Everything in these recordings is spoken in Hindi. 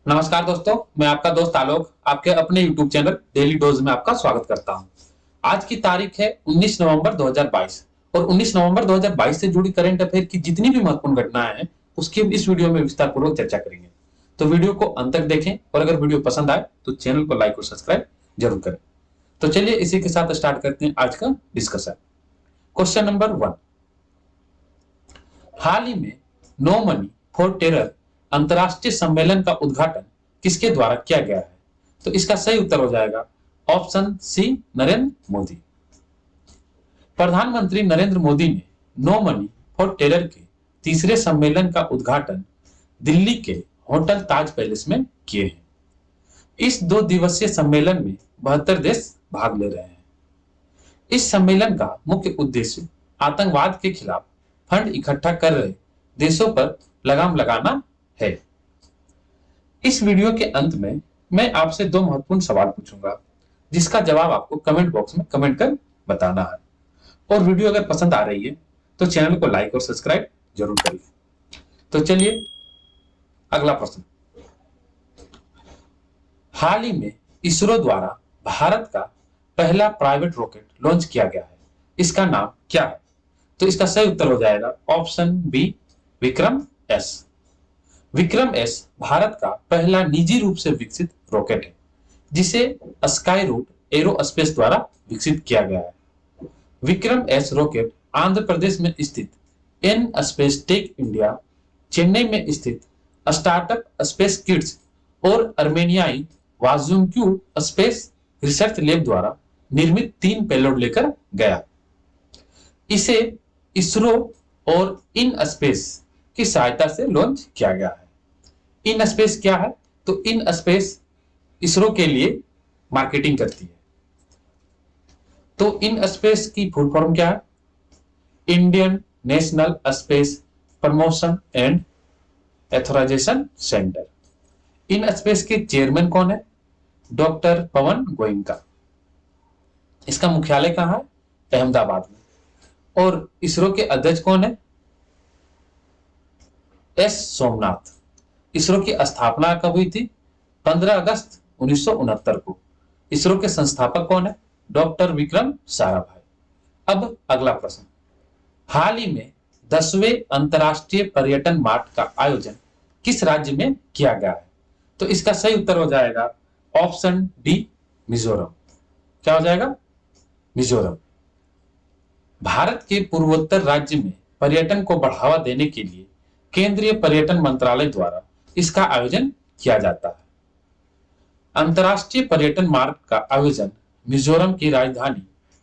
नमस्कार दोस्तों, मैं आपका दोस्त आलोक आपके अपने YouTube चैनल डेली डोज में आपका स्वागत करता हूं। आज की तारीख है 19 नवंबर 2022 और 19 नवंबर 2022 से जुड़ी करंट अफेयर की जितनी भी महत्वपूर्ण घटनाएं हैं उसकी इस वीडियो में विस्तार पूर्वक चर्चा करेंगे। तो वीडियो को अंत तक देखें और अगर वीडियो पसंद आए तो चैनल को लाइक और सब्सक्राइब जरूर करें। तो चलिए इसी के साथ स्टार्ट करते हैं आज का डिस्कशन। क्वेश्चन नंबर 1, हाल ही में नो मनी फॉर टेरर अंतरराष्ट्रीय सम्मेलन का उद्घाटन किसके द्वारा किया गया है? तो इसका सही उत्तर हो जाएगा ऑप्शन सी, नरेंद्र मोदी। प्रधानमंत्री नरेंद्र मोदी ने नो मनी फॉर टेरर के तीसरे सम्मेलन का उद्घाटन दिल्ली के होटल ताज पैलेस में किए हैं। इस 2 दिवसीय सम्मेलन में 72 देश भाग ले रहे हैं। इस सम्मेलन का मुख्य उद्देश्य आतंकवाद के खिलाफ फंड इकट्ठा कर रहे देशों पर लगाम लगाना है। इस वीडियो के अंत में मैं आपसे 2 महत्वपूर्ण सवाल पूछूंगा जिसका जवाब आपको कमेंट बॉक्स में कमेंट कर बताना है। और वीडियो अगर पसंद आ रही है तो चैनल को लाइक और सब्सक्राइब जरूर करिए। तो चलिए अगला प्रश्न, हाल ही में इसरो द्वारा भारत का पहला प्राइवेट रॉकेट लॉन्च किया गया है, इसका नाम क्या है? तो इसका सही उत्तर हो जाएगा option B, Vikram S. Vikram S भारत का पहला निजी रूप से विकसित रॉकेट है जिसे स्काई रूट एरोस्पेस द्वारा विकसित किया गया है। विक्रम एस रॉकेट आंध्र प्रदेश में स्थित N space tech India, Chennai में स्थित स्टार्टअप स्पेस किड्स और अर्मेनियाई वाजुंक्यू स्पेस रिसर्च लैब द्वारा निर्मित 3 पेलोड लेकर गया। इसे इसरो और इन स्पेस की सहायता से लॉन्च किया गया है। इन स्पेस क्या है? तो इन स्पेस इसरो के लिए मार्केटिंग करती है। तो इन स्पेस की फुल फॉर्म क्या है? Indian national space promotion and authorisation centre. In space के चेयरमैन कौन है? डॉक्टर पवन गोयनका। इसका मुख्यालय कहां है? अहमदाबाद में। और इसरो के अध्यक्ष कौन है? एस सोमनाथ। इसरो की स्थापना कब हुई थी? 15 अगस्त 1969 को। इसरो के संस्थापक कौन है? डॉक्टर विक्रम साराभाई। अब अगला प्रश्न, हाल ही में 10वें अंतरराष्ट्रीय पर्यटन मार्ट का आयोजन किस राज्य में किया गया है? तो इसका सही उत्तर हो जाएगा ऑप्शन डी, मिजोरम। क्या हो जाएगा? मिजोरम। भारत के पूर्वोत्तर राज्य में पर्यटन को बढ़ावा देने के लिए केंद्रीय पर्यटन मंत्रालय द्वारा इसका आयोजन किया जाता है। अंतरराष्ट्रीय पर्यटन मार्ग का आयोजन मिजोरम की राजधानी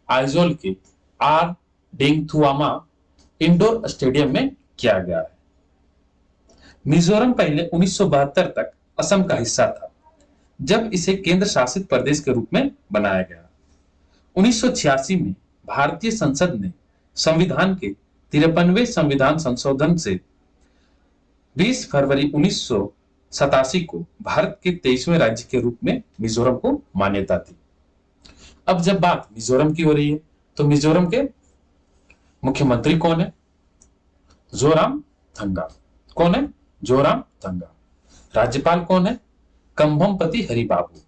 आइजोल के आर डेंगथुआमा इंडोर स्टेडियम में किया गया है। मिजोरम पहले 1972 तक असम का हिस्सा था, जब इसे केंद्र शासित प्रदेश के रूप में बनाया गया। 1986 में भारतीय संसद ने संविधान के 53वें संविधान संशोधन से 20 फरवरी 1987 को भारत के 23वें राज्य के रूप में मिजोरम को मान्यता दी। अब जब बात मिजोरम की हो रही है तो मिजोरम के मुख्यमंत्री कौन है? जोरामथंगा। कौन है? जोरामथंगा। राज्यपाल कौन है? कंभमपति हरिबाबू।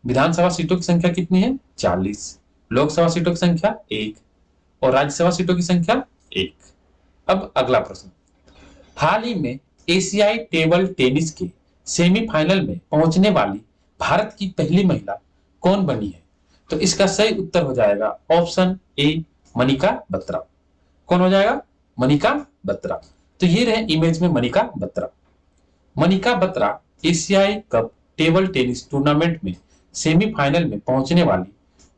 विधानसभा सीटों की संख्या कितनी है? 40। लोकसभा सीटों की संख्या 1 और राज्यसभा सीटों की संख्या 1। अब अगला प्रश्न, हाल ही में एशियाई टेबल टेनिस के सेमीफाइनल में पहुंचने वाली भारत की पहली महिला कौन बनी है? तो इसका सही उत्तर हो जाएगा ऑप्शन ए, मनिका बत्रा। कौन हो जाएगा? मनिका बत्रा। तो ये रहे इमेज में मनिका बत्रा। मनिका बत्रा एशियाई कप टेबल टेनिस टूर्नामेंट में सेमीफाइनल में पहुंचने वाली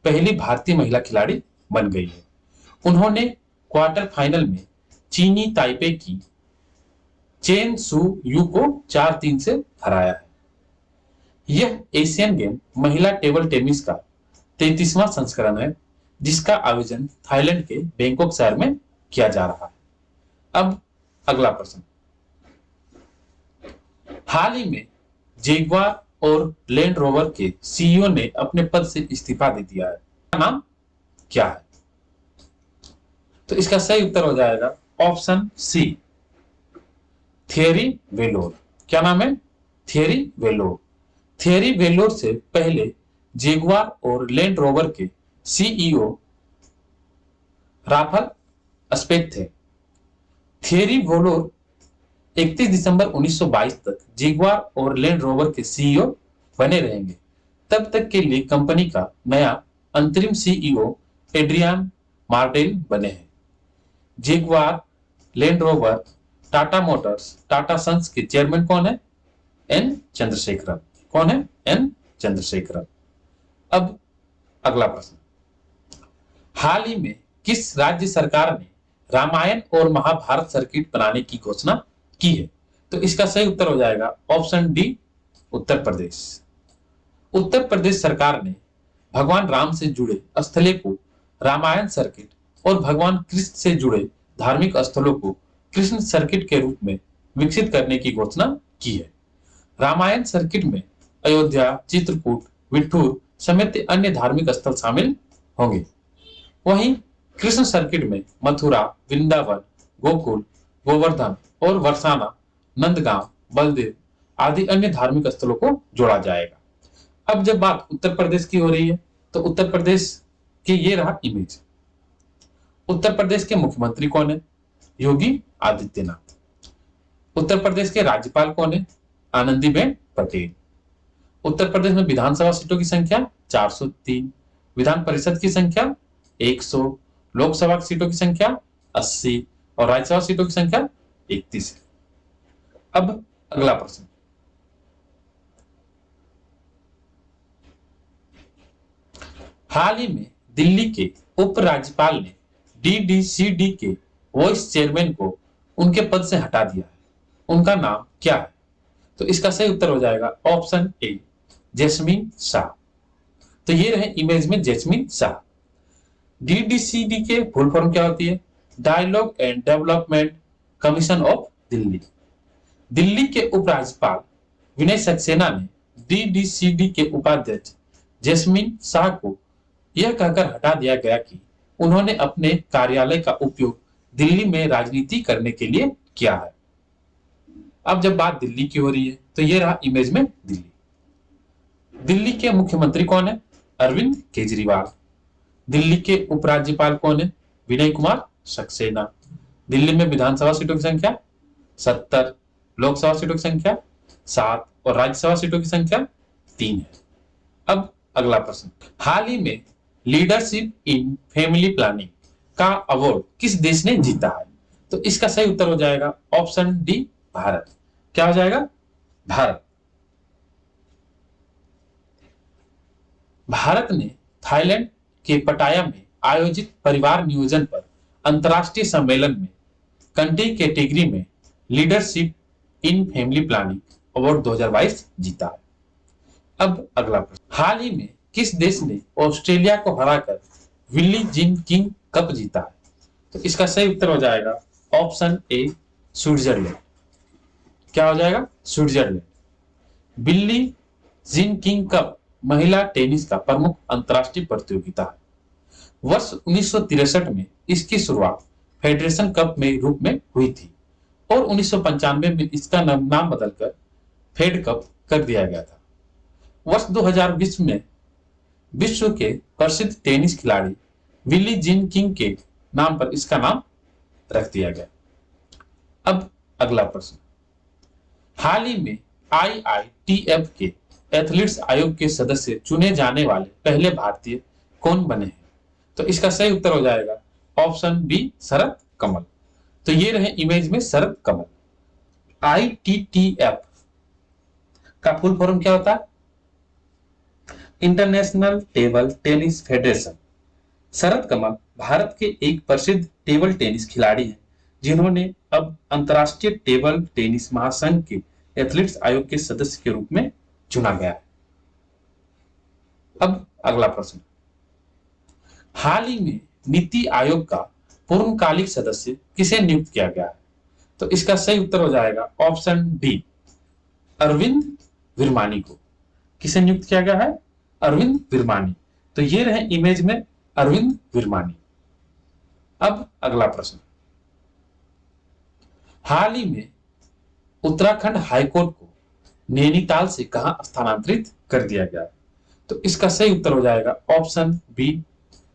पहली भारतीय महिला खिलाड़ी बन गई है। उन्होंने क्वार्टर फाइनल में चीनी ताइपे की चेन सू यू को 4-3 से हराया है। यह एशियन गेम महिला टेबल टेनिस का 33वां संस्करण है जिसका आयोजन थाईलैंड के बैंकॉक शहर में किया जा रहा है। अब अगला प्रश्न, हाल ही में जैगुआर और लैंड रोवर के सीईओ ने अपने पद से इस्तीफा दे दिया है। नाम क्या है? तो इसका सही उत्तर हो जाएगा ऑप्शन सी, थियरी वेलोर। क्या नाम है? थियरी वेलोर। थियरी वेलोर से पहले जेगुआर और लैंड रोवर के सीईओ राफल स्पेक थे। थियरी वेलोर 31 दिसंबर 1922 तक जेगुआर और लैंड रोवर के सीईओ बने रहेंगे। तब तक के लिए कंपनी का नया अंतरिम सीईओ एड्रियान मार्टेल बने हैं। Jaguar, Land Rover, Tata Motors, Tata Sons के चेयरमैन कौन है? एन चंद्रशेखरन। कौन है? एन चंद्रशेखरन। अब अगला प्रश्न, हाल ही में किस राज्य सरकार ने रामायण और महाभारत सर्किट बनाने की घोषणा की है? तो इसका सही उत्तर हो जाएगा ऑप्शन डी, उत्तर प्रदेश। उत्तर प्रदेश सरकार ने भगवान राम से जुड़े स्थलों को रामायण सर्किट और भगवान कृष्ण से जुड़े धार्मिक स्थलों को कृष्ण सर्किट के रूप में विकसित करने की घोषणा की है। रामायण सर्किट में अयोध्या, चित्रकूट, विठूर समेत अन्य धार्मिक स्थल शामिल होंगे। वहीं कृष्ण सर्किट में मथुरा, वृंदावन, गोकुल, गोवर्धन और बरसाना, नंदगांव, बलदेव आदि अन्य धार्मिक स्थलों को जोड़ा जाएगा। अब जब बात उत्तर प्रदेश की हो रही है तो उत्तर प्रदेश के ये रहा इमेज। उत्तर प्रदेश के मुख्यमंत्री कौन है? योगी आदित्यनाथ। उत्तर प्रदेश के राज्यपाल कौन है? आनंदीबेन पटेल। उत्तर प्रदेश में विधानसभा सीटों की संख्या 403, विधान परिषद की संख्या 100, लोकसभा सीटों की संख्या 80 और राज्यसभा सीटों की संख्या 31 है। अब अगला प्रश्न, हाल ही में दिल्ली के उपराज्यपाल ने डीडीसीडी के वाइस चेयरमैन को उनके पद से हटा दिया है। उनका नाम क्या है? तो इसका सही उत्तर हो जाएगा ऑप्शन ए, जैस्मीन शाह। तो ये रहे इमेज में जैस्मीन शाह। डीडीसीडी के फुल फॉर्म क्या होती है? Dialogue and development commission of Delhi. Delhi के उपराज्यपाल विनय सक्सेना ने डीडीसीडी के उपाध्यक्ष जैस्मीन शाह को यह कहकर हटा दिया गया कि उन्होंने अपने कार्यालय का उपयोग दिल्ली में राजनीति करने के लिए किया है। अब जब बात दिल्ली की हो रही है तो यह रहा इमेज में दिल्ली। दिल्ली के मुख्यमंत्री कौन है? अरविंद केजरीवाल। दिल्ली के उपराज्यपाल कौन है? विनय कुमार सक्सेना। दिल्ली में विधानसभा सीटों की संख्या 70, लोकसभा सीटों की संख्या 7 और राज्यसभा सीटों की संख्या 3 है। अब अगला प्रश्न, हाल ही में लीडरशिप इन फैमिली प्लानिंग का अवार्ड किस देश ने जीता है? तो इसका सही उत्तर हो जाएगा ऑप्शन डी, भारत। क्या हो जाएगा? भारत। भारत ने थाईलैंड के पटाया में आयोजित परिवार नियोजन पर अंतर्राष्ट्रीय सम्मेलन में कंट्री कैटेगरी में leadership in family planning award 2022 जीता है। अब अगला प्रश्न, हाल ही में किस देश ने ऑस्ट्रेलिया को हराकर विली जिन किंग कप जीता है? तो इसका सही उत्तर हो जाएगा ऑप्शन ए, स्विट्जरलैंड। क्या हो जाएगा? स्विट्जरलैंड। बिल्ली जिन किंग कप महिला टेनिस का प्रमुख अंतर्राष्ट्रीय प्रतियोगिता है। वर्ष 1963 में इसकी शुरुआत फेडरेशन कप में रूप में हुई थी और 1995 में इसका नाम बदलकर फेड कप कर दिया गया था। वर्ष 2020 में विश्व के प्रसिद्ध टेनिस खिलाड़ी विली जिन किंग के नाम पर इसका नाम रख दिया गया। अब अगला प्रश्न, हाल ही में IITF के एथलीट्स आयोग के सदस्य चुने जाने वाले पहले भारतीय कौन बने हैं? तो इसका सही उत्तर हो जाएगा ऑप्शन बी, शरद कमल। तो ये रहे इमेज में शरद कमल। ITTF का फुल फॉर्म क्या होता है? International table tennis federation. Sharad Kamal Bharat के एक प्रसिद्ध टेबल टेनिस खिलाड़ी हैं जिन्होंने अब अंतर्राष्ट्रीय टेबल टेनिस महासंघ के एथलीट्स आयोग के सदस्य के रूप में चुना गया है। अब अगला प्रश्न, हाल ही में नीति आयोग का पूर्णकालिक सदस्य किसे नियुक्त किया गया है? तो इसका सही उत्तर हो जाएगा ऑप्शन डी, अरविंद विरमानी को। किसे नियुक्त किया गया है? अरविंद विरमानी। तो ये रहे इमेज में अरविंद विरमानी। अब अगला प्रश्न, हाल ही में उत्तराखंड हाईकोर्ट को नैनीताल से कहां स्थानांतरित कर दिया गया? तो इसका सही उत्तर हो जाएगा ऑप्शन बी,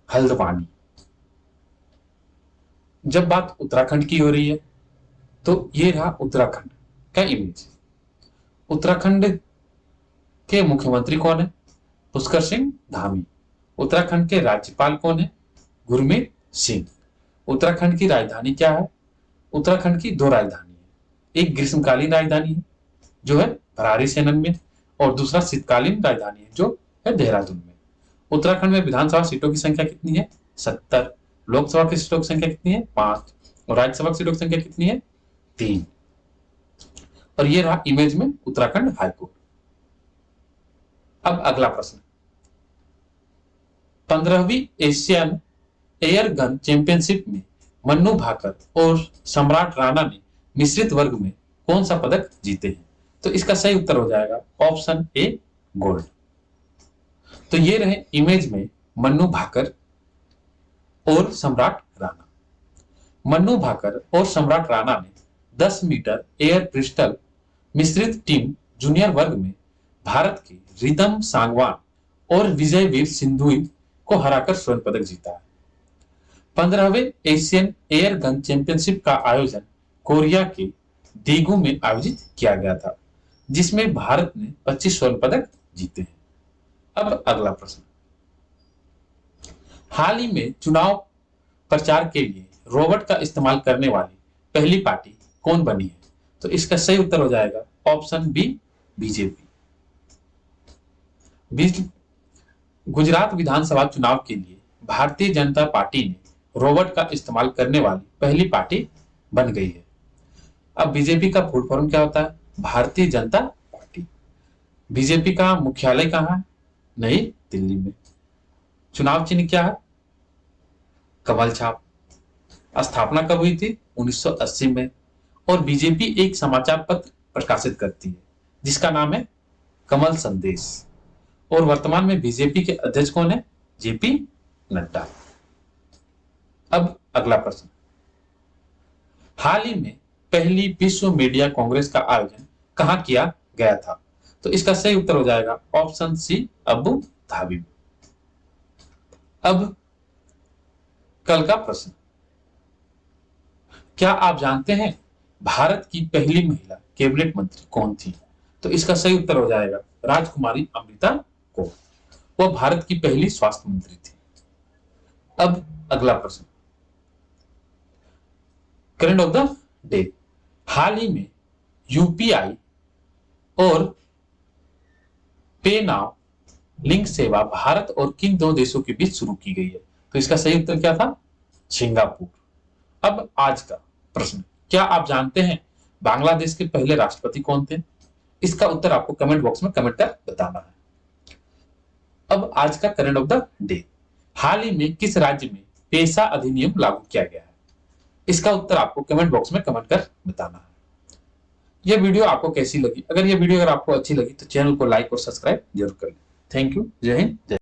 हल्द्वानी। जब बात उत्तराखंड की हो रही है तो ये रहा उत्तराखंड का इमेज। उत्तराखंड के मुख्यमंत्री कौन है? पुष्कर सिंह धामी। उत्तराखंड के राज्यपाल कौन है? गुरमीत सिंह। उत्तराखंड की राजधानी क्या है? उत्तराखंड की दो राजधानी है, एक ग्रीष्मकालीन राजधानी है जो है भरारी सेनन में, और दूसरा शीतकालीन राजधानी है जो है देहरादून में। उत्तराखंड में विधानसभा सीटों की संख्या कितनी है? 70। लोकसभा की सीटों की संख्या कितनी है? 5। और राज्यसभा की सीटों की संख्या कितनी है? 3। और ये रहा इमेज में उत्तराखंड हाईकोर्ट। अब अगला प्रश्न, 15वीं एशियन एयर गन चैंपियनशिप में मन्नू भाकर और सम्राट राणा ने मिश्रित वर्ग में कौन सा पदक जीते हैं? तो इसका सही उत्तर हो जाएगा ऑप्शन ए, गोल्ड। तो ये रहे इमेज में मन्नू भाकर और सम्राट राणा। मन्नू भाकर और सम्राट राणा ने 10 मीटर एयर पिस्टल मिश्रित टीम जूनियर वर्ग में भारत के रिदम सांगवान और विजयवीर सिंधुई को हराकर स्वर्ण पदक जीता है। 15वें एशियन एयर गन चैंपियनशिप का आयोजन कोरिया के देगू में आयोजित किया गया था, जिसमें भारत ने 25 स्वर्ण पदक जीते हैं। अब अगला प्रश्न, हाल ही में चुनाव प्रचार के लिए रोबोट का इस्तेमाल करने वाली पहली पार्टी कौन बनी है? तो इसका सही उत्तर हो जाएगा ऑप्शन बी, बीजेपी। गुजरात विधानसभा चुनाव के लिए भारतीय जनता पार्टी ने रोबोट का इस्तेमाल करने वाली पहली पार्टी बन गई है। अब बीजेपी का फुल फॉर्म क्या होता है? भारतीय जनता पार्टी। बीजेपी का मुख्यालय कहां है? नई दिल्ली में। चुनाव चिन्ह क्या है? कमल छाप। स्थापना कब हुई थी? 1980 में। और बीजेपी एक समाचार पत्र प्रकाशित करती है जिसका नाम है कमल संदेश। और वर्तमान में बीजेपी के अध्यक्ष कौन है? जेपी नड्डा। अब अगला प्रश्न, हाल ही में पहली विश्व मीडिया कांग्रेस का आयोजन कहां किया गया था? तो इसका सही उत्तर हो जाएगा ऑप्शन सी, अबू धाबी। अब कल का प्रश्न, क्या आप जानते हैं भारत की पहली महिला कैबिनेट मंत्री कौन थी? तो इसका सही उत्तर हो जाएगा राजकुमारी अमृता कौर। वह भारत की पहली स्वास्थ्य मंत्री थी। अब अगला प्रश्न, करंट ऑफ द डे, हाल ही में यूपीआई और पे नाउ लिंक सेवा भारत और किन दो देशों के बीच शुरू की गई है? तो इसका सही उत्तर क्या था? सिंगापुर। अब आज का प्रश्न, क्या आप जानते हैं बांग्लादेश के पहले राष्ट्रपति कौन थे? इसका उत्तर आपको कमेंट बॉक्स में कमेंट कर बताना है। अब आज का करंट ऑफ द डे, हाल ही में किस राज्य में पेशा अधिनियम लागू किया गया है? इसका उत्तर आपको कमेंट बॉक्स में कमेंट कर बताना है। यह वीडियो आपको कैसी लगी? अगर यह वीडियो आपको अच्छी लगी तो चैनल को लाइक और सब्सक्राइब जरूर कर लें। Thank you. जय हिंद, जय